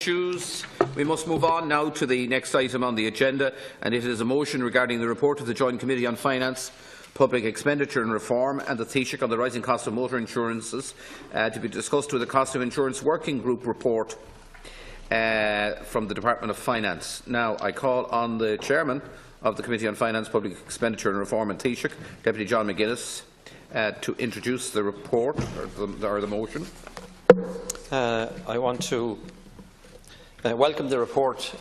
issues. We must move on now to the next item on the agenda, and it is a motion regarding the report of the Joint Committee on Finance, Public Expenditure and Reform and the Taoiseach on the rising cost of motor insurances, to be discussed with the Cost of Insurance Working Group report from the Department of Finance. Now, I call on the Chairman of the Committee on Finance, Public Expenditure and Reform and Taoiseach, Deputy John McGuinness, to introduce the report or the motion. I want to welcome the report,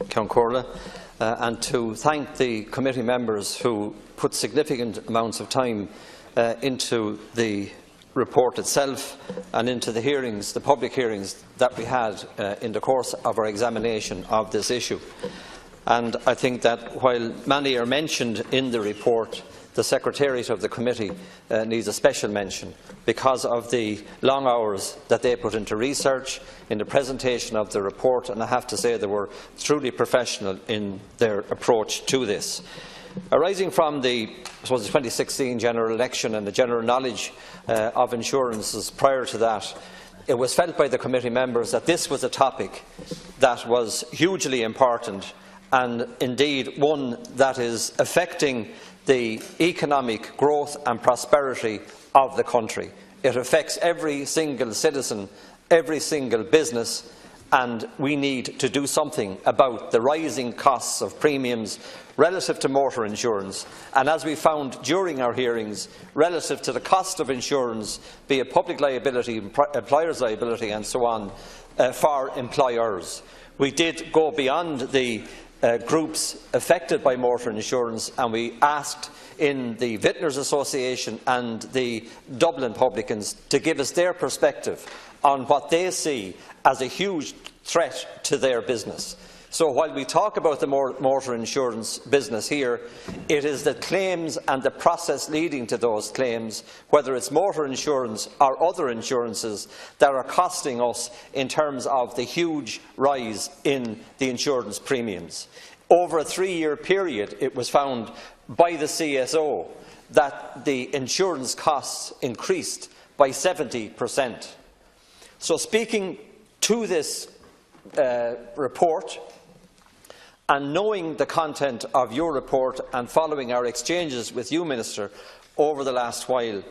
Count Corla, and to thank the committee members who put significant amounts of time into the report itself and into the hearings, the public hearings that we had in the course of our examination of this issue. And I think that while many are mentioned in the report, the Secretariat of the committee needs a special mention because of the long hours that they put into research, in the presentation of the report, and I have to say they were truly professional in their approach to this. Arising from the 2016 general election and the general knowledge of insurances prior to that, it was felt by the committee members that this was a topic that was hugely important and indeed one that is affecting the economic growth and prosperity of the country. It affects every single citizen, every single business, and we need to do something about the rising costs of premiums relative to motor insurance, and as we found during our hearings, relative to the cost of insurance, be it public liability, employers' liability and so on, for employers. We did go beyond the groups affected by motor insurance, and we asked in the Vintners Association and the Dublin Publicans to give us their perspective on what they see as a huge threat to their business. So while we talk about the motor insurance business here, it is the claims and the process leading to those claims, whether it's motor insurance or other insurances, that are costing us in terms of the huge rise in the insurance premiums. Over a 3-year period, it was found by the CSO that the insurance costs increased by 70%. So speaking to this report, and knowing the content of your report and following our exchanges with you, Minister, over the last while,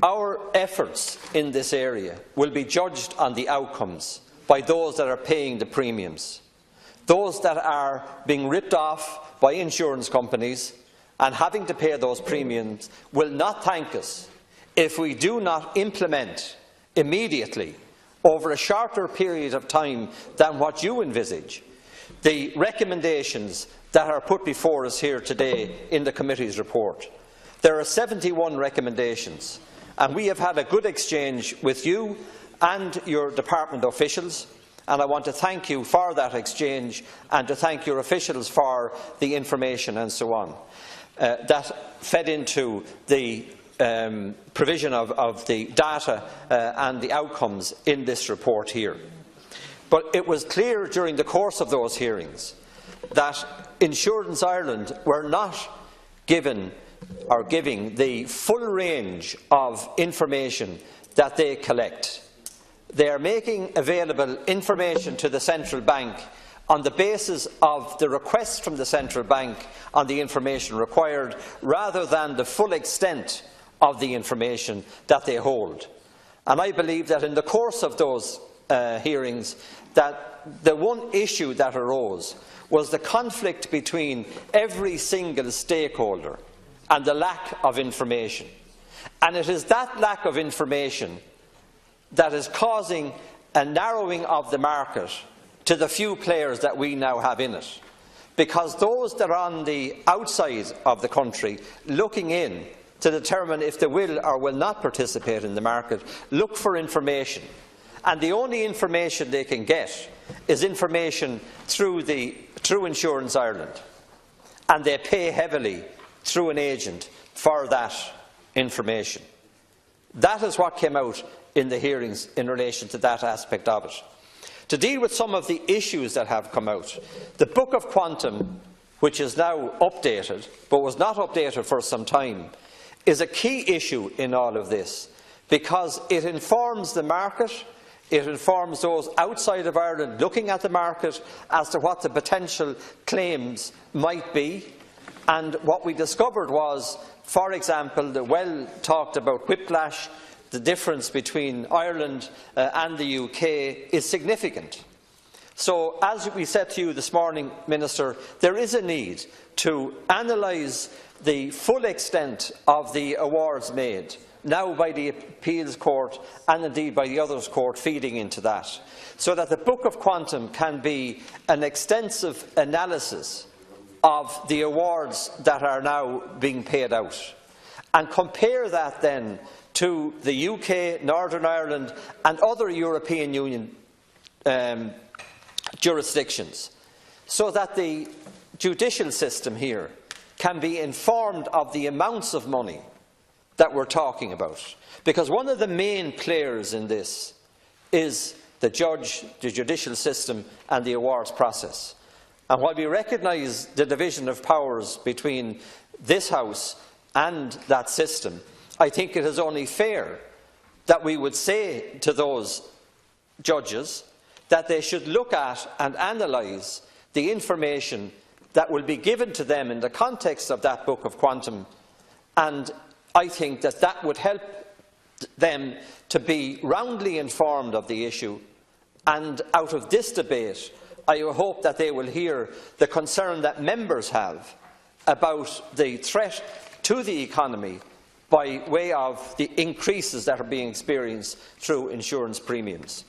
our efforts in this area will be judged on the outcomes by those that are paying the premiums. Those that are being ripped off by insurance companies and having to pay those premiums will not thank us if we do not implement immediately, over a shorter period of time than what you envisage, the recommendations that are put before us here today in the committee's report. There are 71 recommendations, and we have had a good exchange with you and your department officials, and I want to thank you for that exchange and to thank your officials for the information and so on that fed into the provision of the data and the outcomes in this report here. But it was clear during the course of those hearings that Insurance Ireland were not given or giving the full range of information that they collect. They are making available information to the central bank on the basis of the requests from the central bank on the information required, rather than the full extent of the information that they hold. And I believe that in the course of those hearings, that the one issue that arose was the conflict between every single stakeholder and the lack of information. And it is that lack of information that is causing a narrowing of the market to the few players that we now have in it. Because those that are on the outside of the country looking in to determine if they will or will not participate in the market look for information. And the only information they can get is information through Insurance Ireland. And they pay heavily through an agent for that information. That is what came out in the hearings in relation to that aspect of it. To deal with some of the issues that have come out, the Book of Quantum, which is now updated, but was not updated for some time, is a key issue in all of this, because it informs the market, It informs those outside of Ireland looking at the market as to what the potential claims might be. And what we discovered was, for example, the well talked about whiplash, the difference between Ireland and the UK is significant. So, as we said to you this morning, Minister, there is a need to analyse the full extent of the awards made, now by the Appeals Court and indeed by the Others Court feeding into that, so that the Book of Quantum can be an extensive analysis of the awards that are now being paid out, and compare that then to the UK, Northern Ireland and other European Union jurisdictions, so that the judicial system here can be informed of the amounts of money that we're talking about. Because one of the main players in this is the judicial system and the awards process. And while we recognise the division of powers between this House and that system, I think it is only fair that we would say to those judges that they should look at and analyse the information that will be given to them in the context of that Book of Quantum, and I think that that would help them to be roundly informed of the issue. And out of this debate, I hope that they will hear the concern that members have about the threat to the economy by way of the increases that are being experienced through insurance premiums.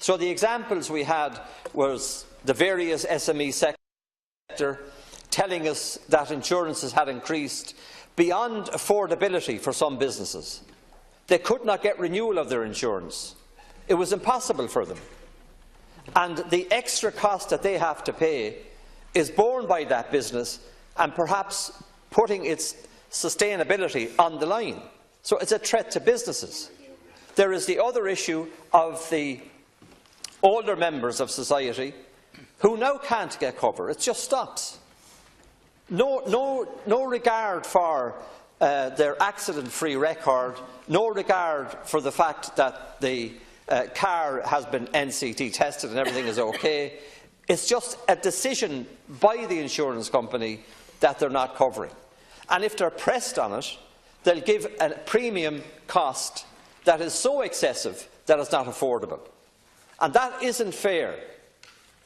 So the examples we had was the various SME sector telling us that insurances had increased beyond affordability for some businesses. They could not get renewal of their insurance. It was impossible for them. And the extra cost that they have to pay is borne by that business and perhaps putting its sustainability on the line. So it's a threat to businesses. There is the other issue of the older members of society who now can't get cover. It just stops. No regard for their accident-free record, no regard for the fact that the car has been NCT tested and everything is okay. It's just a decision by the insurance company that they're not covering. And if they're pressed on it, they'll give a premium cost that is so excessive that it's not affordable. And that isn't fair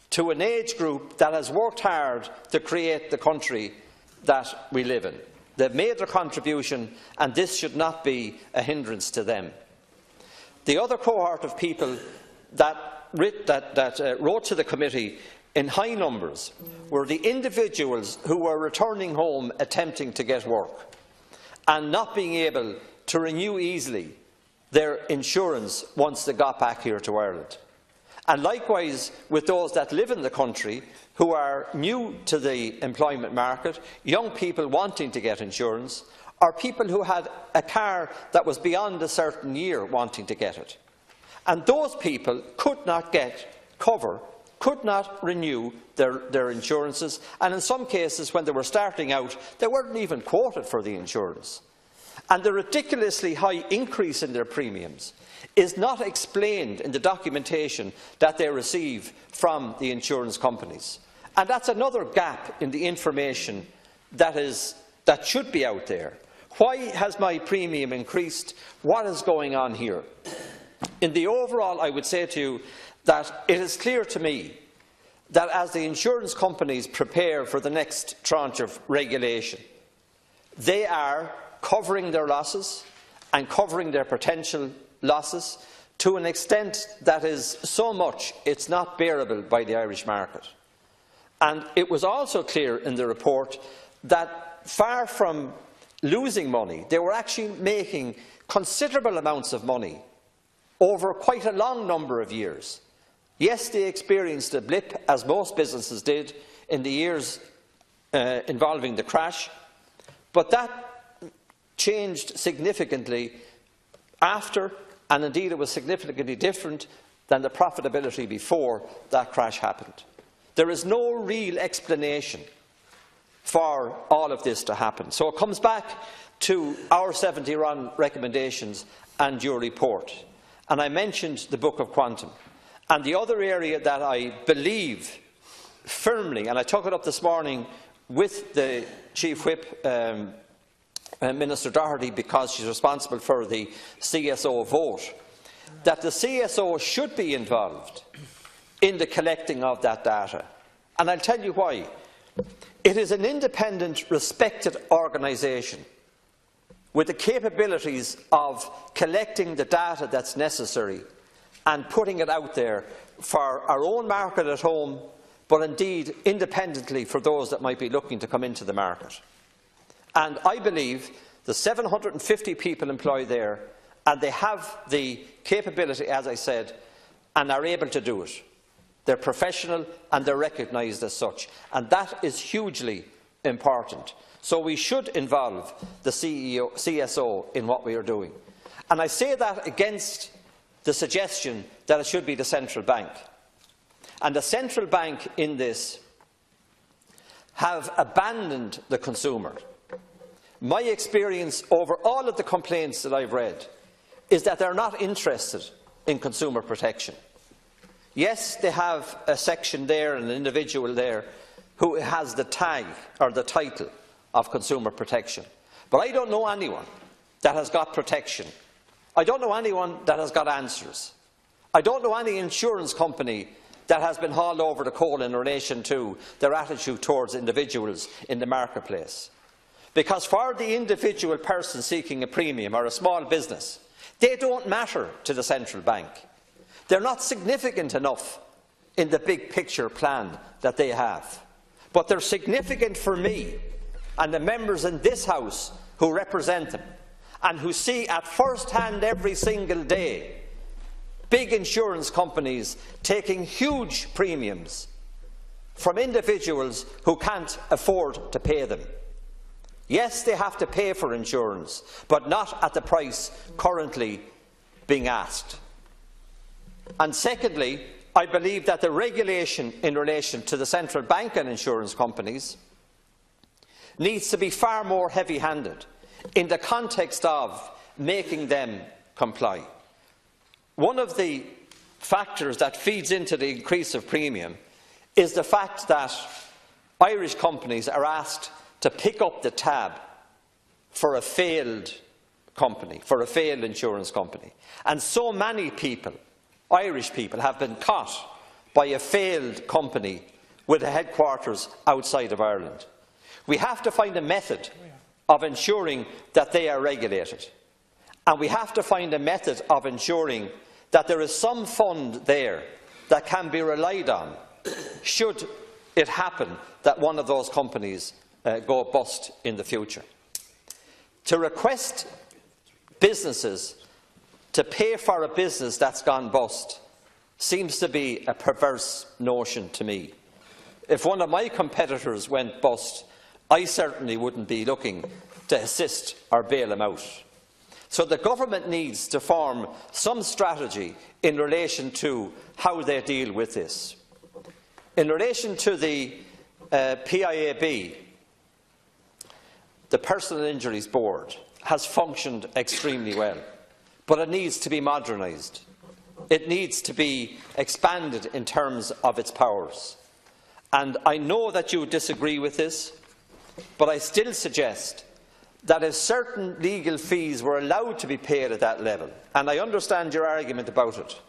to an age group that has worked hard to create the country that we live in. They've made their contribution, and this should not be a hindrance to them. The other cohort of people that wrote to the committee in high numbers were the individuals who were returning home attempting to get work and not being able to renew easily their insurance once they got back here to Ireland. And likewise with those that live in the country who are new to the employment market, young people wanting to get insurance, or people who had a car that was beyond a certain year wanting to get it. And those people could not get cover, could not renew their insurances, and in some cases when they were starting out they weren't even quoted for the insurance. And the ridiculously high increase in their premiums is not explained in the documentation that they receive from the insurance companies. And that's another gap in the information that should be out there. Why has my premium increased? What is going on here? In the overall, I would say to you that it is clear to me that as the insurance companies prepare for the next tranche of regulation, they are covering their losses and covering their potential losses to an extent that is so much it's not bearable by the Irish market. And it was also clear in the report that far from losing money, they were actually making considerable amounts of money over quite a long number of years. Yes, they experienced a blip, as most businesses did, in the years involving the crash, but that changed significantly after, and indeed it was significantly different than the profitability before that crash happened. There is no real explanation for all of this to happen. So it comes back to our 71 recommendations and your report. And I mentioned the Book of Quantum. And the other area that I believe firmly, and I took it up this morning with the Chief Whip, Minister Doherty, because she's responsible for the CSO vote, that the CSO should be involved in the collecting of that data. And I'll tell you why. It is an independent, respected organisation with the capabilities of collecting the data that's necessary and putting it out there for our own market at home, but indeed independently for those that might be looking to come into the market. And I believe the 750 people employed there, and they have the capability, as I said, and are able to do it. They're professional and they're recognised as such, and that is hugely important. So we should involve the CSO in what we are doing. And I say that against the suggestion that it should be the central bank. And the central bank in this have abandoned the consumer. My experience over all of the complaints that I've read is that they're not interested in consumer protection. Yes, they have a section there, an individual there, who has the tag or the title of consumer protection. But I don't know anyone that has got protection. I don't know anyone that has got answers. I don't know any insurance company that has been hauled over the coal in relation to their attitude towards individuals in the marketplace. Because for the individual person seeking a premium or a small business, they don't matter to the central bank. They're not significant enough in the big picture plan that they have. But they're significant for me and the members in this House who represent them and who see at first hand every single day big insurance companies taking huge premiums from individuals who can't afford to pay them. Yes, they have to pay for insurance, but not at the price currently being asked. And secondly, I believe that the regulation in relation to the central bank and insurance companies needs to be far more heavy-handed in the context of making them comply. One of the factors that feeds into the increase of premium is the fact that Irish companies are asked to pick up the tab for a failed company, for a failed insurance company. And so many people, Irish people, have been caught by a failed company with a headquarters outside of Ireland. We have to find a method of ensuring that they are regulated. And we have to find a method of ensuring that there is some fund there that can be relied on should it happen that one of those companies go bust in the future. To request businesses to pay for a business that's gone bust seems to be a perverse notion to me. If one of my competitors went bust, I certainly wouldn't be looking to assist or bail them out. So the government needs to form some strategy in relation to how they deal with this. In relation to the PIAB, the Personal Injuries Board has functioned extremely well, but it needs to be modernised. It needs to be expanded in terms of its powers. And I know that you disagree with this, but I still suggest that if certain legal fees were allowed to be paid at that level, and I understand your argument about it,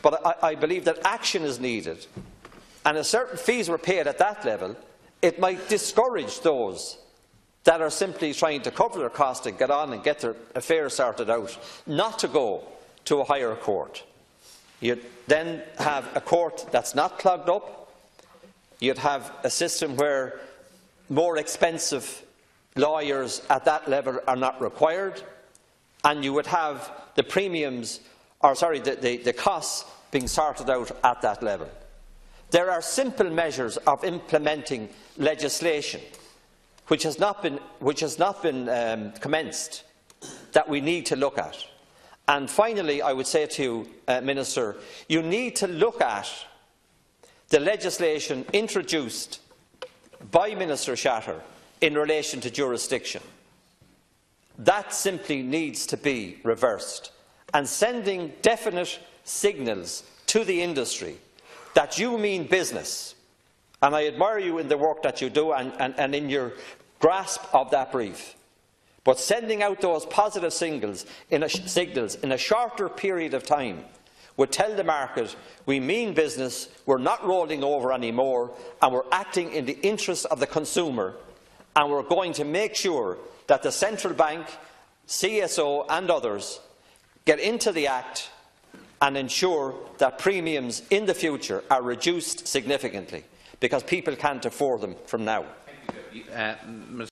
but I believe that action is needed, and if certain fees were paid at that level, it might discourage those that are simply trying to cover their costs and get on and get their affairs sorted out, not to go to a higher court. You'd then have a court that's not clogged up. You'd have a system where more expensive lawyers at that level are not required, and you would have the premiums, or sorry, the costs being sorted out at that level. There are simple measures of implementing legislation which has not been commenced that we need to look at. And finally, I would say to you, Minister, you need to look at the legislation introduced by Minister Shatter in relation to jurisdiction. That simply needs to be reversed, and sending definite signals to the industry that you mean business, and I admire you in the work that you do and in your grasp of that brief, but sending out those positive signals in a shorter period of time would tell the market we mean business, we're not rolling over anymore, and we're acting in the interest of the consumer, and we're going to make sure that the Central Bank, CSO and others get into the Act and ensure that premiums in the future are reduced significantly, because people can't afford them from now. Thank you.